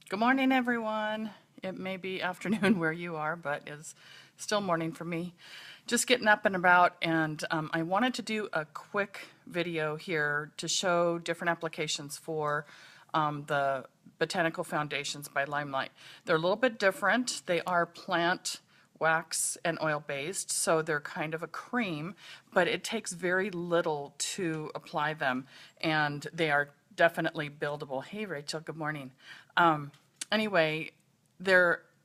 Good morning, everyone. It may be afternoon where you are, but it's still morning for me. Just getting up and about, and I wanted to do a quick video here to show different applications for the Botanical Foundations by LimeLight. They're a little bit different. They are plant wax and oil based, so they're kind of a cream, but it takes very little to apply them, and they are definitely buildable. Hey Rachel, good morning. Anyway,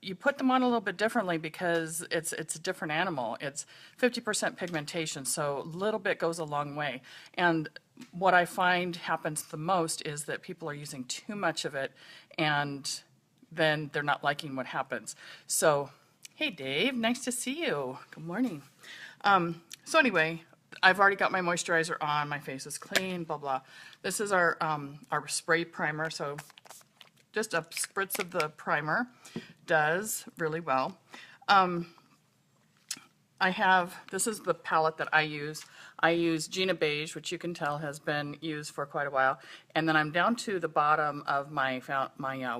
you put them on a little bit differently because it's a different animal. It's 50% pigmentation, so a little bit goes a long way. And what I find happens the most is that people are using too much of it, and then they're not liking what happens. So, hey Dave, nice to see you. Good morning. So anyway, I've already got my moisturizer on. My face is clean. Blah blah. This is our spray primer. So just a spritz of the primer does really well. This is the palette that I use. I use Gina Beige, which you can tell has been used for quite a while. And then I'm down to the bottom of my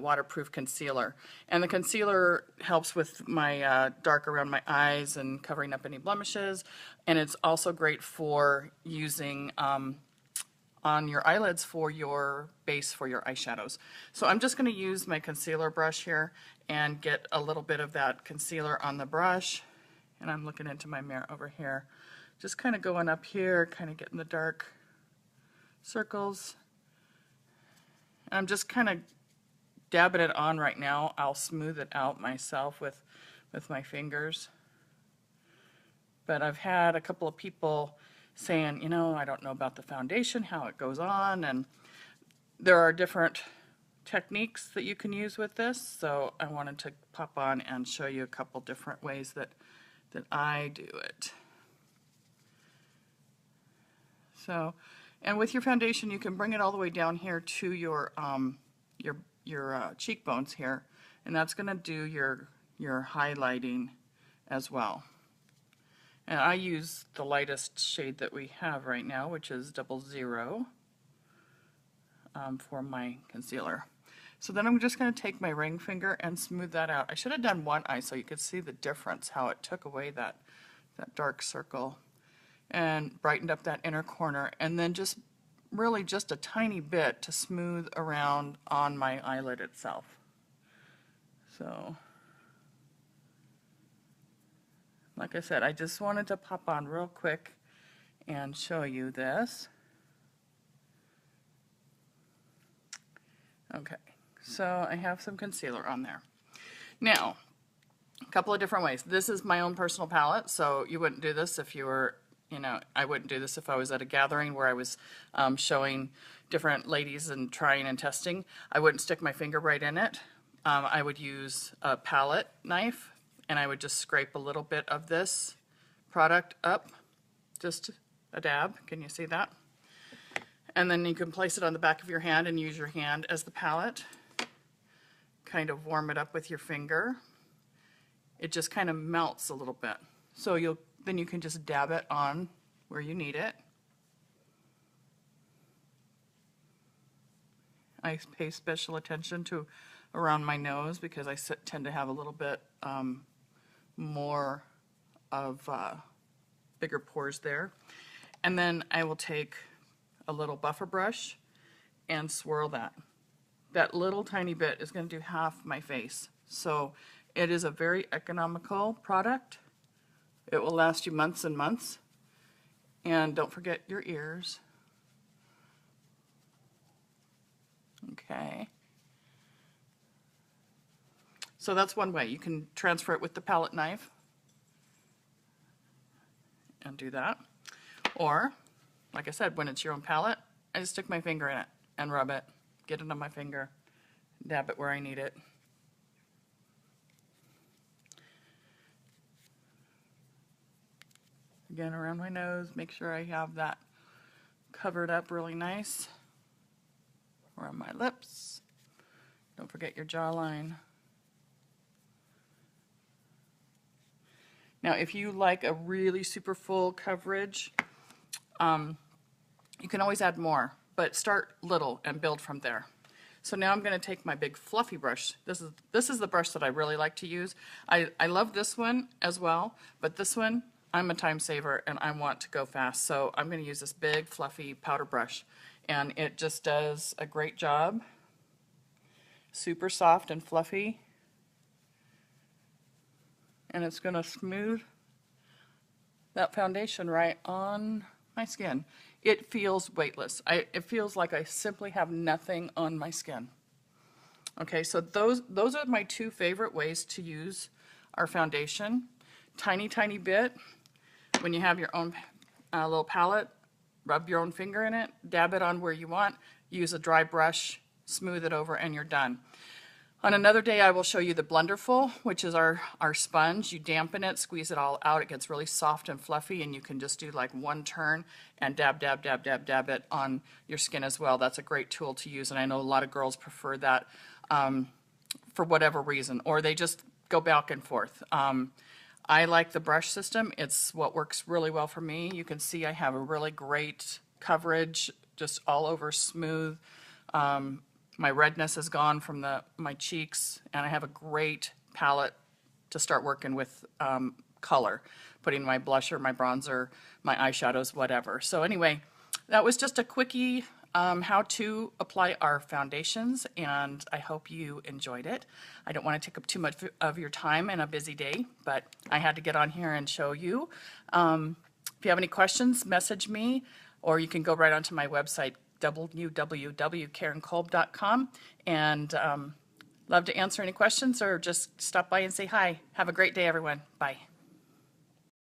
waterproof concealer. And the concealer helps with my dark around my eyes and covering up any blemishes. And it's also great for using on your eyelids for your base for your eyeshadows. So I'm just going to use my concealer brush here and get a little bit of that concealer on the brush. And I'm looking into my mirror over here. Just kind of going up here, kind of getting the dark circles. And I'm just kind of dabbing it on right now. I'll smooth it out myself with my fingers. But I've had a couple of people saying, you know, I don't know about the foundation, how it goes on, and there are different techniques that you can use with this, so I wanted to pop on and show you a couple different ways that I do it. So, and with your foundation, you can bring it all the way down here to your cheekbones here, and that's going to do your highlighting as well. And I use the lightest shade that we have right now, which is 00, for my concealer. So then I'm just going to take my ring finger and smooth that out. I should have done one eye so you could see the difference, how it took away that dark circle and brightened up that inner corner. And then just really just a tiny bit to smooth around on my eyelid itself. So, like I said, I just wanted to pop on real quick and show you this. Okay, so I have some concealer on there. Now, a couple of different ways. This is my own personal palette, so you wouldn't do this if you were, you know, I wouldn't do this if I was at a gathering where I was showing different ladies and trying and testing. I wouldn't stick my finger right in it. I would use a palette knife, and I would just scrape a little bit of this product up, just a dab. Can you see that? And then you can place it on the back of your hand and use your hand as the palette. Kind of warm it up with your finger. It just kind of melts a little bit. So then you can just dab it on where you need it. I pay special attention to around my nose because I tend to have a little bit more of bigger pores there. And then I will take a little buffer brush and swirl that. That little tiny bit is going to do half my face. So it is a very economical product. It will last you months and months. And don't forget your ears. Okay. So that's one way. You can transfer it with the palette knife and do that. Or, like I said, when it's your own palette, I just stick my finger in it and rub it, get it on my finger, dab it where I need it. Again, around my nose, make sure I have that covered up really nice. Around my lips. Don't forget your jawline. Now, if you like a really super full coverage, you can always add more, but start little and build from there. So now I'm going to take my big fluffy brush. This is the brush that I really like to use. I love this one as well, but this one, I'm a time saver and I want to go fast. So I'm going to use this big fluffy powder brush, and it just does a great job. Super soft and fluffy. And it's going to smooth that foundation right on my skin. It feels weightless. It feels like I simply have nothing on my skin. Okay, so those are my two favorite ways to use our foundation. Tiny, tiny bit. When you have your own little palette, rub your own finger in it, dab it on where you want, use a dry brush, smooth it over, and you're done. On another day, I will show you the Blunderful, which is our sponge. You dampen it, squeeze it all out. It gets really soft and fluffy, and you can just do like one turn and dab, dab, dab, dab, dab it on your skin as well. That's a great tool to use, and I know a lot of girls prefer that for whatever reason, or they just go back and forth. I like the brush system. It's what works really well for me. You can see I have a really great coverage, just all over smooth. My redness is gone from my cheeks, and I have a great palette to start working with color, putting my blusher, my bronzer, my eyeshadows, whatever. So anyway, that was just a quickie how to apply our foundations, and I hope you enjoyed it. I don't want to take up too much of your time in a busy day, but I had to get on here and show you. If you have any questions, message me, or you can go right onto my website, www.karenkolb.com, and love to answer any questions or just stop by and say hi. Have a great day, everyone. Bye.